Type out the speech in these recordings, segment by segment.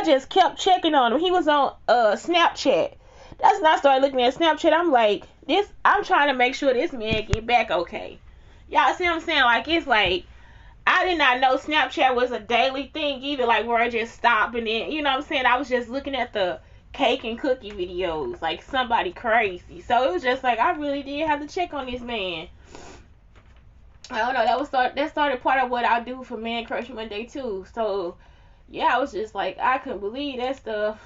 I just kept checking on him. He was on Snapchat. That's when I started looking at Snapchat. I'm like, I'm trying to make sure this man get back okay. Y'all see what I'm saying? Like, it's like, I did not know Snapchat was a daily thing either, like where I just stop and then, you know what I'm saying? I was just looking at the cake and cookie videos, like somebody crazy. So it was just like, I really did have to check on this man. I don't know, that started part of what I do for Man Crush Monday too. So yeah, I was just like, I couldn't believe that stuff.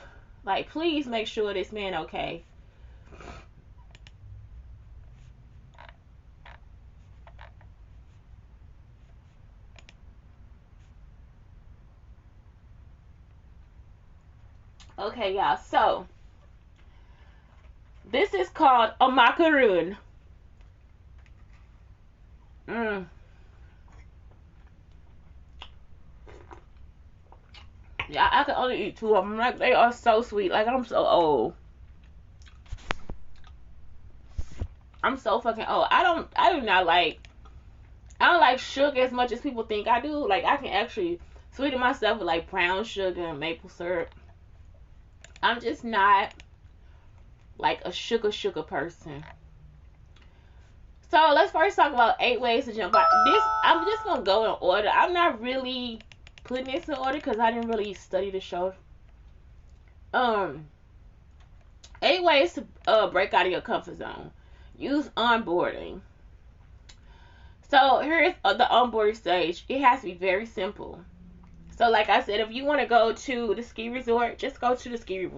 Like, please make sure this man okay. Okay, y'all. So this is called a macaroon. Yeah, I can only eat two of them. Like, they are so sweet. Like, I'm so old. I'm so fucking old. I don't like sugar as much as people think I do. Like, I can actually sweeten myself with like brown sugar and maple syrup. I'm just not like a sugar person. So let's first talk about 8 ways to jump out. I'm just gonna go in order. I'm not really putting this in order because I didn't really study the show. 8 ways to break out of your comfort zone. Use onboarding. So here's the onboarding stage. It has to be very simple. So like I said, if you want to go to the ski resort, just go to the ski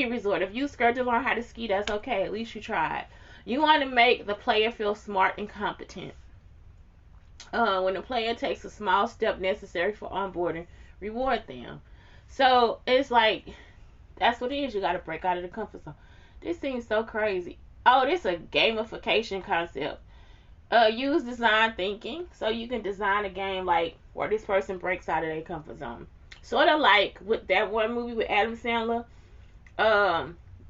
resort. If you scared to learn how to ski, that's okay. At least you tried. You want to make the player feel smart and competent. When the player takes a small step necessary for onboarding, reward them. So it's like, that's what it is. You got to break out of the comfort zone. This seems so crazy. Oh, this is a gamification concept. Use design thinking. So you can design a game like where this person breaks out of their comfort zone. Sort of like with that one movie with Adam Sandler.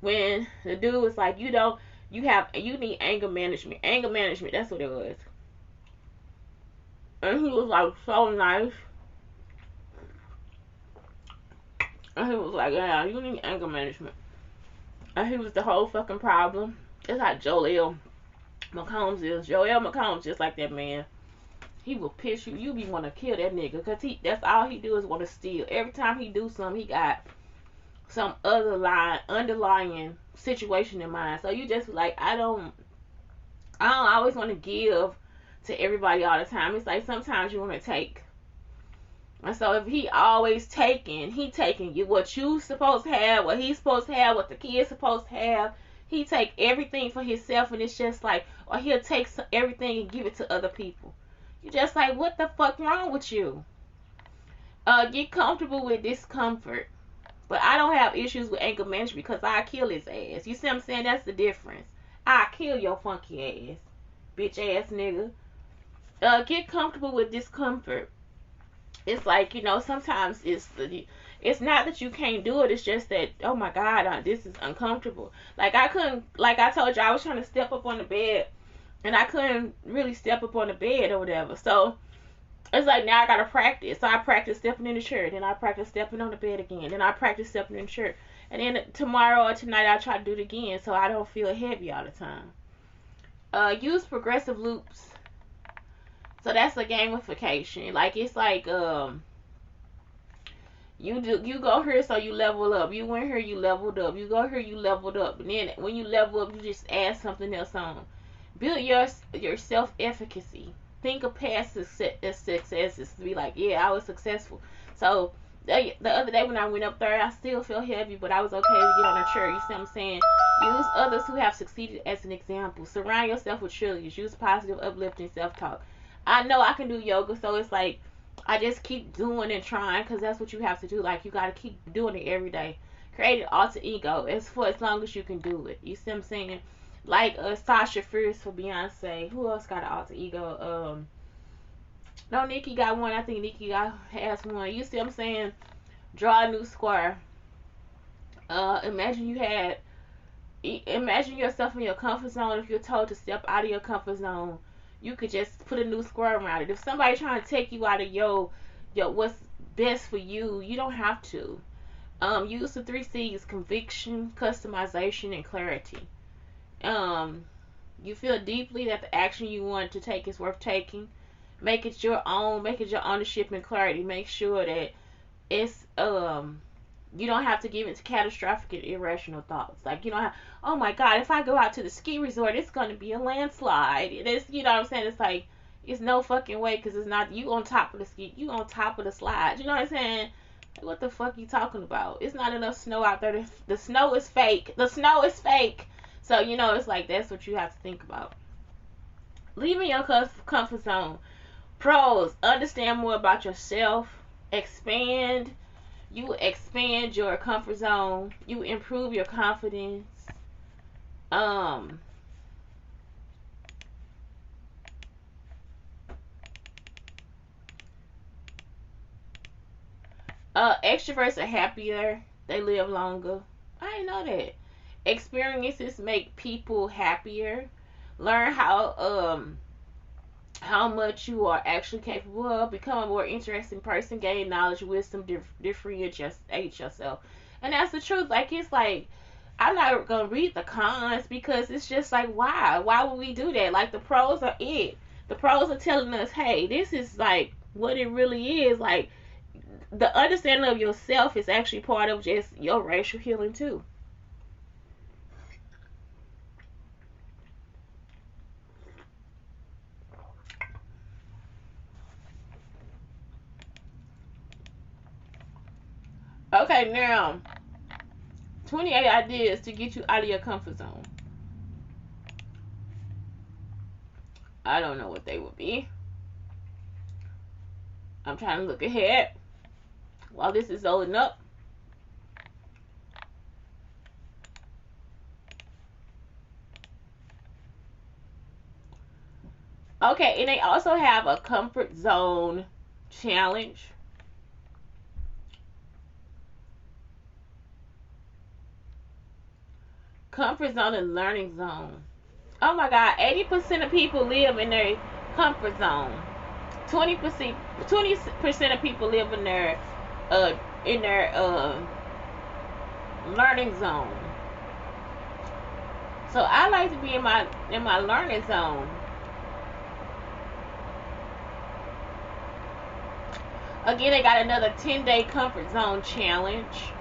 When the dude was like, you need anger management. Anger management, that's what it was. And he was like so nice. And he was like, yeah, you need anger management. And he was the whole fucking problem. That's how Joel McCombs is. Joel McCombs just like that man. He will piss you. You be want to kill that nigga. Because that's all he do is want to steal. Every time he do something, he got some underlying situation in mind. So you just like, I don't always want to give to everybody all the time. It's like sometimes you want to take. And so if he always he taking you what you supposed to have, what he's supposed to have, what the kid's supposed to have. He take everything for himself, and it's just like, or he'll take everything and give it to other people. You just like, what the fuck wrong with you? Get comfortable with discomfort. But I don't have issues with anger management because I kill his ass. You see what I'm saying? That's the difference. I kill your funky ass, bitch ass nigga. Get comfortable with discomfort. It's like, sometimes it's not that you can't do it. It's just that, oh my God, this is uncomfortable. Like I told you, I was trying to step up on the bed, and I couldn't really step up on the bed or whatever. So it's like now I gotta practice. So I practice stepping in the chair, then I practice stepping on the bed again, then I practice stepping in the chair, and then tomorrow or tonight I'll try to do it again so I don't feel heavy all the time. Use progressive loops. So that's a gamification. Like it's like you go here so you level up. You went here, you leveled up. You go here, you leveled up. And then when you level up, you just add something else on. Build your self-efficacy. Think of past successes to be like, yeah, I was successful. So the other day when I went up there, I still feel heavy, but I was okay to get on a chair. You see what I'm saying? Use others who have succeeded as an example. Surround yourself with cheerleaders. Use positive, uplifting self-talk. I know I can do yoga, so it's like I just keep doing and trying because that's what you have to do. Like you got to keep doing it every day. Create an alter ego for as long as you can do it. You see what I'm saying? Like Sasha Fierce for Beyonce. Who else got an alter ego? No, Nikki got one. I think Nikki has one. You see what I'm saying? Draw a new square. Imagine yourself in your comfort zone. If you're told to step out of your comfort zone, you could just put a new square around it. If somebody's trying to take you out of your what's best for you, you don't have to. Use the 3 C's: conviction, customization, and clarity. Um, you feel deeply that the action you want to take is worth taking. Make it your own. Make it your ownership and clarity. Make sure that it's you don't have to give it to catastrophic and irrational thoughts. Like, you don't have, oh my god, if I go out to the ski resort, it's gonna be a landslide. It's, you know what I'm saying? It's like, it's no fucking way, because it's not you on top of the ski, you on top of the slide. You know what I'm saying? Like, what the fuck you talking about? It's not enough snow out there. The snow is fake. The snow is fake. So, you know, it's like, that's what you have to think about. Leaving your comfort zone. Pros: understand more about yourself. Expand. You expand your comfort zone. You improve your confidence. Um, Extroverts are happier. They live longer. I didn't know that. Experiences make people happier. Learn how much you are actually capable of. Become a more interesting person. Gain knowledge, wisdom, differentiate yourself. And that's the truth. Like, it's like, I'm not gonna read the cons, because it's just like, why? Why would we do that? Like, the pros are it. The pros are telling us, hey, this is like what it really is. Like, the understanding of yourself is actually part of just your racial healing too. Okay, now 28 ideas to get you out of your comfort zone. I don't know what they would be. I'm trying to look ahead while this is loading up. Okay, and they also have a comfort zone challenge. Comfort zone and learning zone. Oh my god, 80% of people live in their comfort zone. 20% of people live uh in their learning zone. So I like to be in my learning zone. Again, they got another 10-day comfort zone challenge.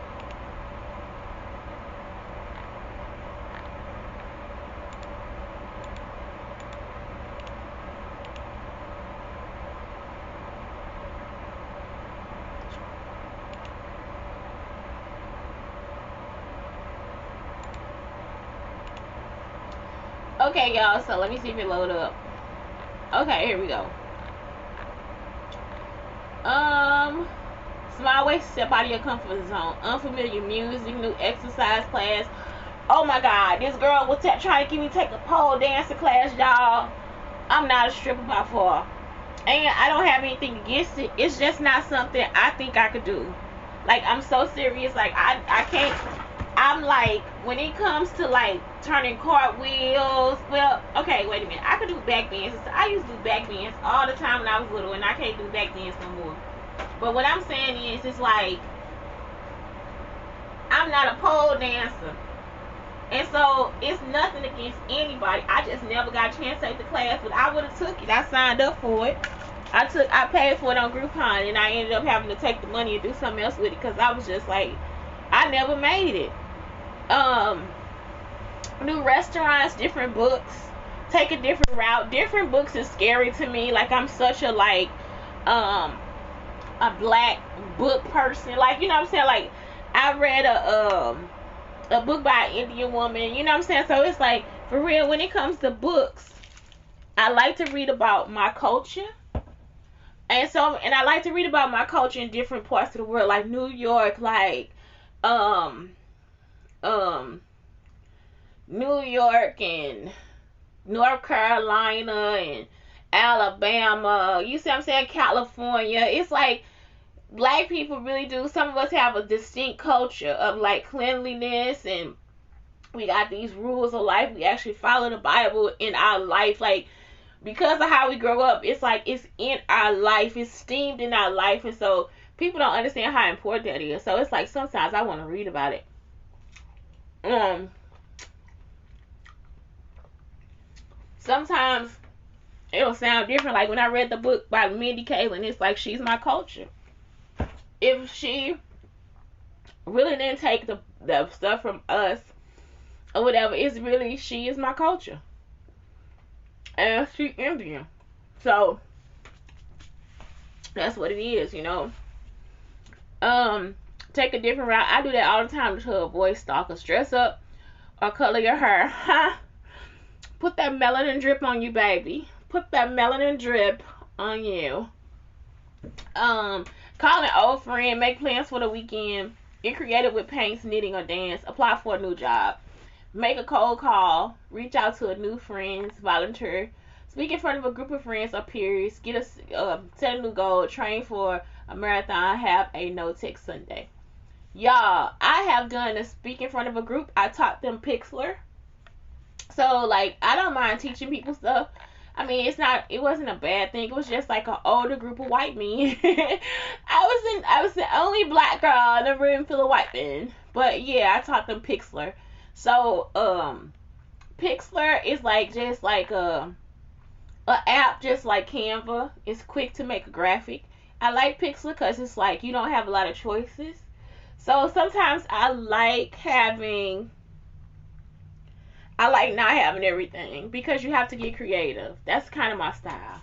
Okay, y'all, so let me see if it load up. Okay, here we go. Small ways to step out of your comfort zone. Unfamiliar music, new exercise class. Oh my god, this girl was trying to get me to take a pole dancing class, y'all. I'm not a stripper by far. And I don't have anything against it. It's just not something I think I could do. Like, I'm so serious. Like, I can't. I'm like, when it comes to like turning cartwheels, well, okay, wait a minute. I could do back bends. I used to do back bends all the time when I was little, and I can't do back bends no more. But what I'm saying is, it's like, I'm not a pole dancer. And so it's nothing against anybody. I just never got a chance to take the class, but I would have took it. I signed up for it. I paid for it on Groupon, and I ended up having to take the money and do something else with it, because I was just like, I never made it. New restaurants, different books, take a different route. Different books is scary to me. Like, I'm such a a black book person. Like, you know what I'm saying? Like, I read a book by an Indian woman. You know what I'm saying? So it's like, for real, when it comes to books, I like to read about my culture. And I like to read about my culture in different parts of the world, like New York, like um New York and North Carolina and Alabama. You see what I'm saying? California. It's like, black people really do. Some of us have a distinct culture of like cleanliness, and we got these rules of life. We actually follow the Bible in our life. Like, because of how we grow up, it's like, it's in our life. It's steamed in our life. And so people don't understand how important that is. So it's like sometimes I want to read about it. Sometimes it'll sound different. Like when I read the book by Mindy Kaling, it's like she's my culture. If she really didn't take the stuff from us or whatever, it's really she is my culture. And she Indian. So that's what it is, you know. Take a different route. I do that all the time to avoid stalkers. Dress up or color your hair. Huh? Put that melanin drip on you, baby. Put that melanin drip on you. Call an old friend. Make plans for the weekend. Get creative with paints, knitting, or dance. Apply for a new job. Make a cold call. Reach out to a new friends. Volunteer. Speak in front of a group of friends or peers. Set a new goal. Train for a marathon. Have a no-tech Sunday. Y'all, I have done a speak in front of a group. I taught them Pixlr. So, like, I don't mind teaching people stuff. I mean, it wasn't a bad thing. It was just like an older group of white men. I was the only black girl in a room full of white men. But yeah, I taught them Pixlr. So, Pixlr is like just like a app just like Canva. It's quick to make a graphic. I like Pixlr because it's like you don't have a lot of choices. So sometimes I like not having everything because you have to get creative. That's kind of my style.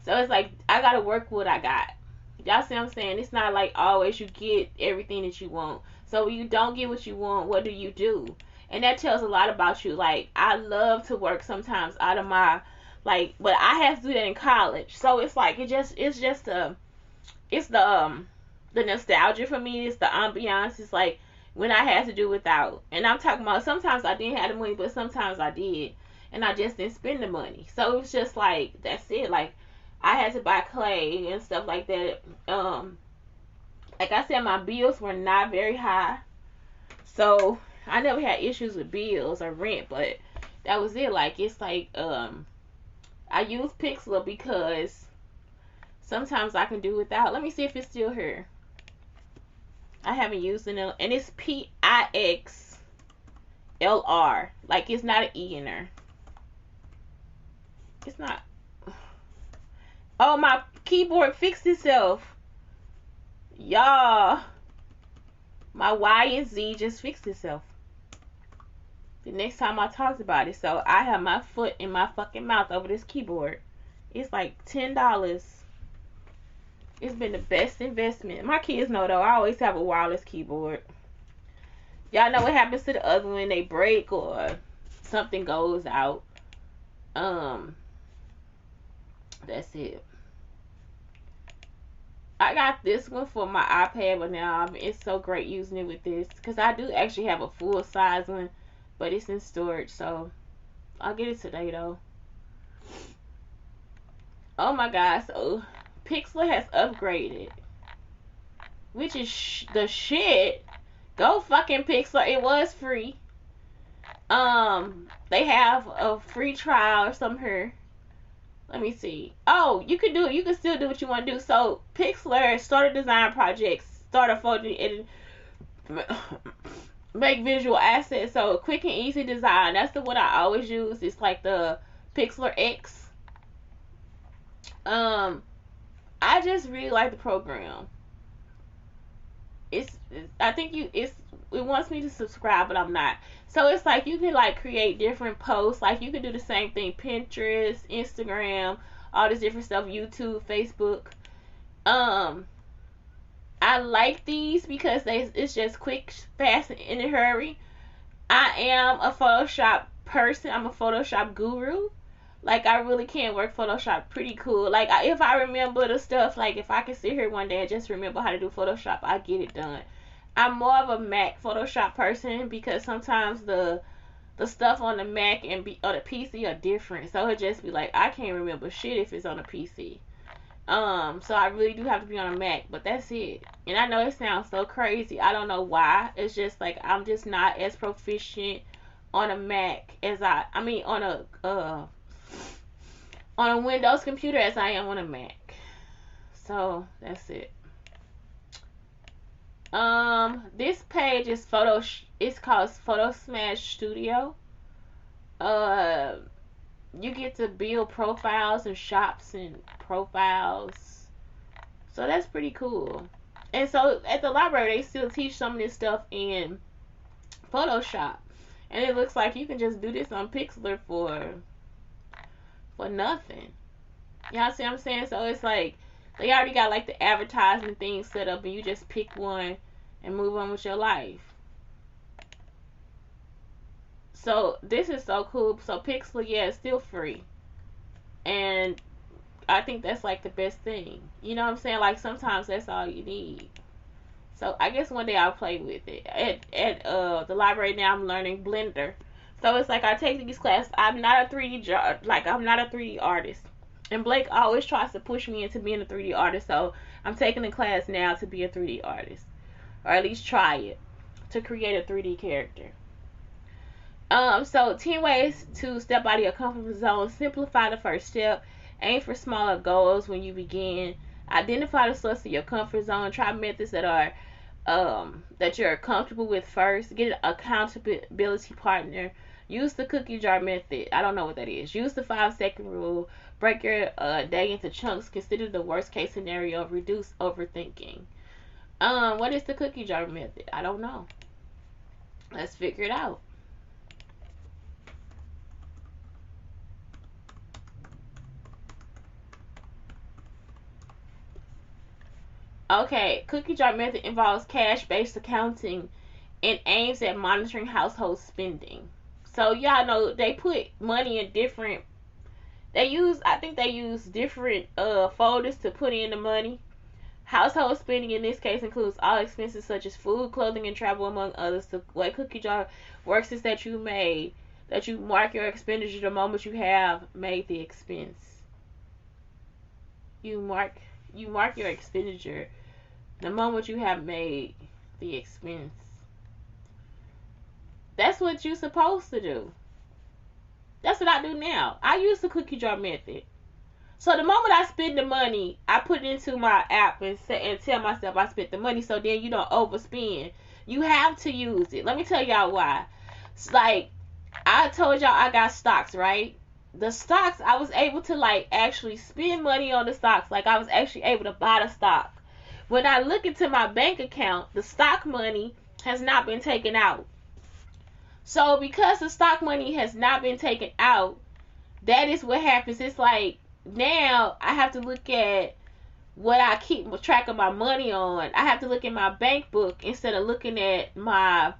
So it's like I gotta work what I got. Y'all see what I'm saying? It's not like always you get everything that you want. So when you don't get what you want, what do? And that tells a lot about you. Like I love to work sometimes out of my but I have to do that in college. So it's like the nostalgia for me. It's the ambiance. It's like when I had to do without. And I'm talking about sometimes I didn't have the money, but sometimes I did. And I just didn't spend the money. So it was just like, that's it. Like, I had to buy clay and stuff like that. Like I said, my bills were not very high. So I never had issues with bills or rent, but that was it. Like, it's like, I use Pixlr because sometimes I can do without. Let me see if it's still here. I haven't used it, and it's Pixlr. Like it's not an E in there. It's not. Oh, my keyboard fixed itself. Y'all, my Y and Z just fixed itself. The next time I talked about it, so I have my foot in my fucking mouth over this keyboard. It's like $10. It's been the best investment. My kids know though. I always have a wireless keyboard. Y'all know what happens to the other one? They break or something goes out. That's it. I got this one for my iPad, but now it's so great using it with this because I do actually have a full size one, but it's in storage, so I'll get it today though. Oh my god! So Pixlr has upgraded, which is the shit. Go fucking Pixlr. It was free. They have a free trial or something here. Let me see. Oh, you can do it. You can still do what you want to do. So Pixlr, start a design project, start a photo edit, make visual assets. So quick and easy design. That's the one I always use. It's like the Pixlr X. I just really like the program. I think it wants me to subscribe, but I'm not. So it's like you can like create different posts. Like you can do the same thing, Pinterest, Instagram, all this different stuff, YouTube, Facebook. I like these because it's just quick, fast, and in a hurry. I am a Photoshop person. I'm a Photoshop guru. Like, I really can work Photoshop pretty cool. Like, if I remember the stuff, like, if I can sit here one day and just remember how to do Photoshop, I get it done. I'm more of a Mac Photoshop person because sometimes the stuff on the Mac and on the PC are different. So it just be like, I can't remember shit if it's on a PC. So I really do have to be on a Mac, but that's it. And I know it sounds so crazy. I don't know why. It's just like, I'm just not as proficient on a Mac as on a Windows computer as I am on a Mac. So that's it. This page is it's called Photo Smash Studio. Uh, you get to build profiles and shops and profiles. So that's pretty cool. And so at the library, they still teach some of this stuff in Photoshop. And it looks like you can just do this on Pixlr for nothing. Y'all see what I'm saying? So it's like they already got like the advertisement thing set up, and you just pick one and move on with your life. So this is so cool. So Pixlr, yeah, it's still free. And I think that's like the best thing. You know what I'm saying? Like sometimes that's all you need. So I guess one day I'll play with it. At the library now I'm learning Blender. So it's like I take these classes. I'm not a 3D I'm not a 3D artist. And Blake always tries to push me into being a 3D artist. So I'm taking a class now to be a 3D artist, or at least try it to create a 3D character. So 10 ways to step out of your comfort zone. Simplify the first step. Aim for smaller goals when you begin. Identify the source of your comfort zone. Try methods that you're comfortable with first. Get an accountability partner. Use the cookie jar method. I don't know what that is. Use the 5-second rule. Break your day into chunks. Consider the worst case scenario. Reduce overthinking. What is the cookie jar method? I don't know. Let's figure it out. Okay, cookie jar method involves cash-based accounting and aims at monitoring household spending. So y'all know they put money in different. I think they use different folders to put in the money. Household spending in this case includes all expenses such as food, clothing, and travel, among others. The way cookie jar works is that you mark your expenditure the moment you have made the expense. You mark your expenditure the moment you have made the expense. That's what you're supposed to do. That's what I do now. I use the cookie jar method. So the moment I spend the money, I put it into my app and tell myself I spent the money, so then you don't overspend. You have to use it. Let me tell y'all why. It's like I told y'all I got stocks, right? The stocks, I was able to like actually spend money on the stocks. Like I was actually able to buy the stock. When I look into my bank account, the stock money has not been taken out. So because the stock money has not been taken out, that is what happens. It's like now I have to look at what I keep track of my money on. I have to look at my bank book instead of looking at what's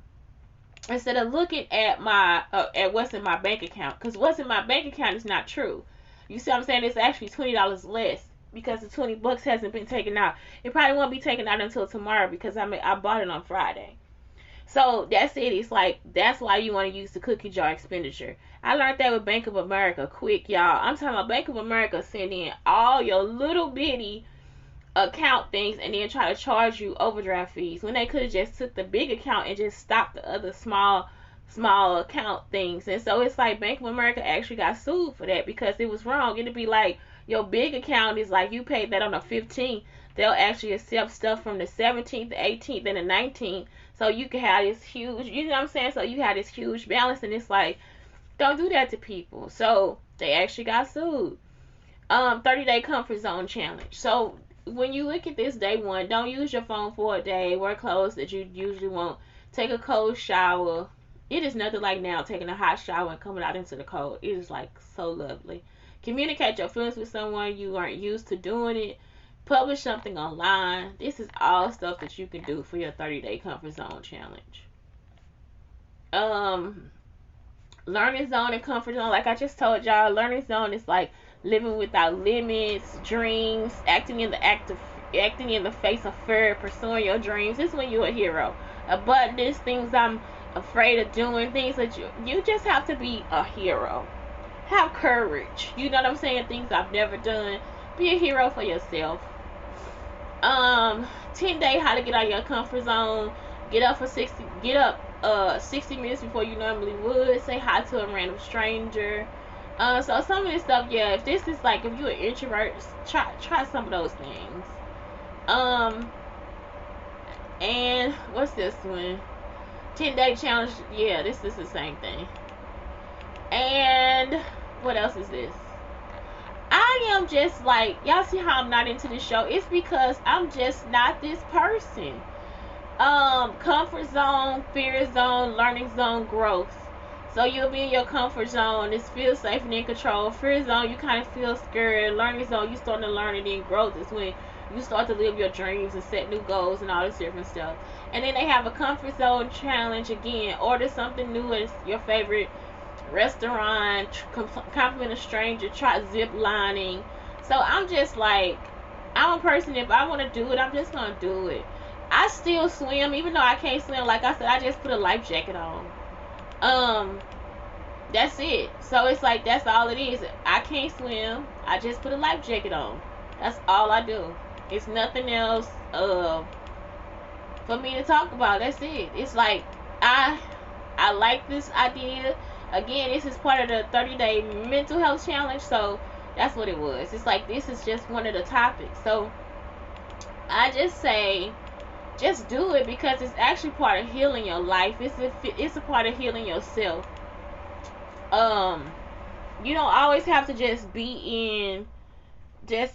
in my bank account, because what's in my bank account is not true. You see what I'm saying? It's actually $20 less because the $20 hasn't been taken out. It probably won't be taken out until tomorrow because I bought it on Friday. So that's it. It's like that's why you want to use the cookie jar expenditure. I learned that with Bank of America quick, y'all. I'm talking about Bank of America send in all your little bitty account things and then try to charge you overdraft fees when they could have just took the big account and just stopped the other small account things. And so it's like Bank of America actually got sued for that because it was wrong. It'd be like your big account is like you paid that on the 15th. They'll actually accept stuff from the 17th, the 18th, and the 19th. So you can have this huge, you know what I'm saying? So you have this huge balance, and it's like, don't do that to people. So they actually got sued. 30-day comfort zone challenge. So when you look at this day one, don't use your phone for a day. Wear clothes that you usually won't. Take a cold shower. It is nothing like now taking a hot shower and coming out into the cold. It is like so lovely. Communicate your feelings with someone you aren't used to doing it. Publish something online. This is all stuff that you can do for your 30-day comfort zone challenge. Learning zone and comfort zone. Like I just told y'all, learning zone is like living without limits, dreams, acting in the face of fear, pursuing your dreams. This is when you're a hero. Abundance, things I'm afraid of doing, things that you just have to be a hero. Have courage. You know what I'm saying? Things I've never done. Be a hero for yourself. 10-day how to get out of your comfort zone. Get up 60 minutes before you normally would. Say hi to a random stranger. So some of this stuff, yeah, if this is like, if you're an introvert, try some of those things. And what's this one? 10-day challenge. Yeah, this is the same thing. And what else is this? I am just like, y'all see how I'm not into this show? It's because I'm just not this person. Comfort zone, fear zone, learning zone, growth. So you'll be in your comfort zone, it feels safe and in control. Fear zone, you kind of feel scared. Learning zone, you starting to learn, and then growth is when you start to live your dreams and set new goals and all this different stuff. And then they have a comfort zone challenge again. Order something new at your favorite restaurant, compliment a stranger, try zip lining. So I'm just like, I'm a person, if I want to do it, I'm just going to do it. I still swim, even though I can't swim. Like I said, I just put a life jacket on. That's it. So it's like, that's all it is. I can't swim. I just put a life jacket on. That's all I do. It's nothing else for me to talk about. That's it. It's like, I like this idea. Again, this is part of the 30-day mental health challenge. So that's what it was. It's like, this is just one of the topics. So I just say, just do it, because it's actually part of healing your life. It's a part of healing yourself. You don't always have to just be in this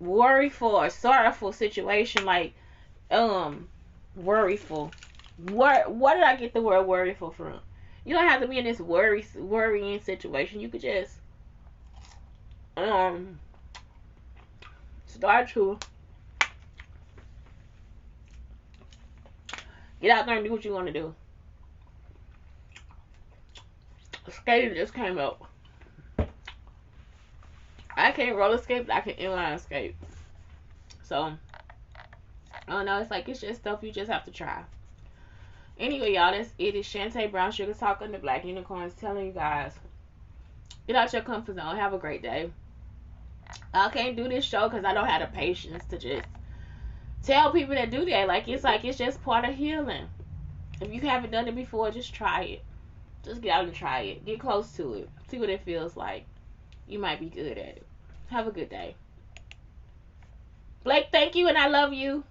worryful or sorrowful situation, like worryful. Where did I get the word worryful from? You don't have to be in this worrying situation. You could just start to get out there and do what you want to do. Skating just came up. I can't roller skate, but I can inline skate. So I don't know. It's like, it's just stuff you just have to try. Anyway, y'all, that's it. It's Shante Brown Sugar talking to Black Unicorns, telling you guys, get out your comfort zone. Have a great day. I can't do this show because I don't have the patience to just tell people that do that. It's just part of healing. If you haven't done it before, just try it. Just get out and try it. Get close to it. See what it feels like. You might be good at it. Have a good day. Blake, thank you, and I love you.